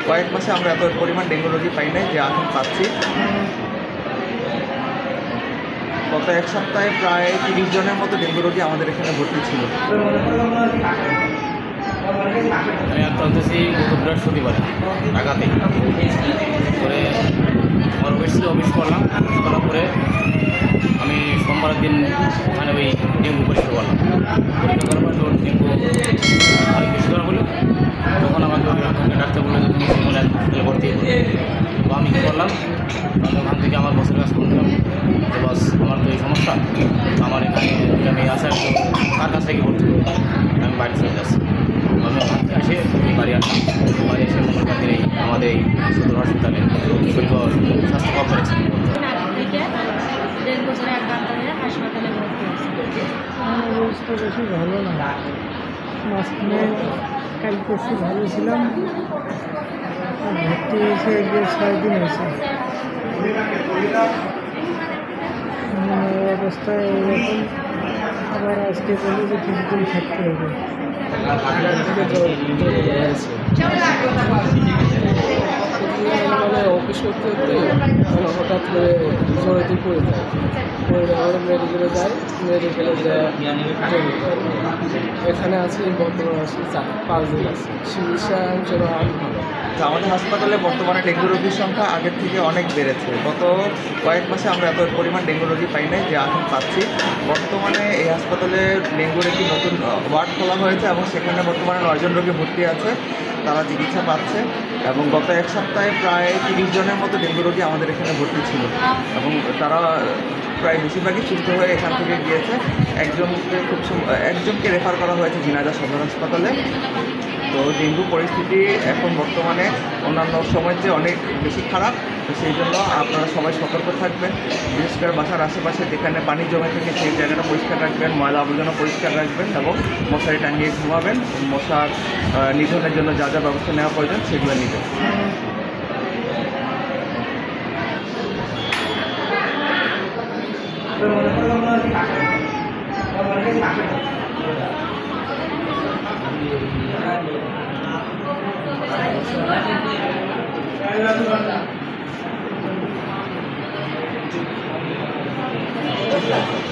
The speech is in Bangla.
কয়েক মাসে আমরা এত পরিমাণ ডেঙ্গু রোগী পাই নাই যে এখন পাচ্ছি। গত এক সপ্তাহে প্রায় 30 জনের মতো ডেঙ্গু রোগী আমাদের এখানে ভর্তি ছিল। আমি আনতেছি গত বৃহস্পতিবার ঢাকাতে করে আমার অফিস করলাম, করার পরে আমি সোমবারের দিন ওখানে ওই ডেঙ্গু পরীক্ষা করলাম। পরীক্ষা করার পর ডেঙ্গু অনেক বেশি ধরা হলো। তখন আমাকে ডাক্তার বললো যে তুমি সিমোল হসপিটালে ভর্তি করো। তো আমি কী করলাম, ওখান থেকে আমার বসের কাজ করলাম যে বস আমার তো এই সমস্যা, আমার এখানে আমি আসার তো তার কাছ থেকে ভর্তি করবো, আমি বাড়ি চলে যাচ্ছি। আমি ওখান থেকে এসে বাড়ি আসলাম। বাড়ি এসে মঙ্গলবার এই আমাদের এই সদর হসপিটালে স্বাস্থ্য কমপ্লেক্স হাসপাতালে ভর্তি হয়েছে। আমার অবস্থা বেশি ভালো না, মাঝখানে কাল পরশু ভালো ছিলাম, ভর্তি হয়েছে 6 দিন হয়েছে। আমার অবস্থা এরকম, আবার আজকে বলে যে কিছুদিন থাকতে হবে। মানে অফিস করতে গিয়ে মানে হঠাৎ করে জ্বরেতে পড়ে যায়, আমরা মেডিকেলে যাই, মেডিকেলে যায় এখানে আছি, বর্তমানে আছি 5 দিন আছে, চিকিৎসা জন্য আরও ভালো। তো আমাদের হাসপাতালে বর্তমানে ডেঙ্গু রোগীর সংখ্যা আগের থেকে অনেক বেড়েছে। গত কয়েক মাসে আমরা এত পরিমাণ ডেঙ্গু রোগী পাই নাই যে এখন পাচ্ছি। বর্তমানে এই হাসপাতালে ডেঙ্গুর একটি নতুন ওয়ার্ড খোলা হয়েছে এবং সেখানে বর্তমানে 9 জন রোগী ভর্তি আছে, তারা চিকিৎসা পাচ্ছে। এবং গত এক সপ্তাহে প্রায় 30 জনের মতো ডেঙ্গু রোগী আমাদের এখানে ভর্তি ছিল এবং তারা প্রায় বেশিরভাগই সুস্থ হয়ে এখান থেকে গিয়েছে। একজনকে রেফার করা হয়েছে ঝিনাইদহ সদর হাসপাতালে। তো ডেঙ্গু পরিস্থিতি এখন বর্তমানে অন্যান্য সময়ের চেয়ে অনেক বেশি খারাপ। তো সেই জন্য আপনারা সবাই সতর্ক থাকবেন। বিশেষ করে বাসার আশেপাশে যেখানে পানি জমে থাকে সেই জায়গাটা পরিষ্কার রাখবেন, ময়লা আবর্জনা পরিষ্কার রাখবেন এবং মশারি টাঙিয়ে ঘুমাবেন। মশার নিধনের জন্য যা যা ব্যবস্থা নেওয়া প্রয়োজন সেগুলো নেবেন। Gracias.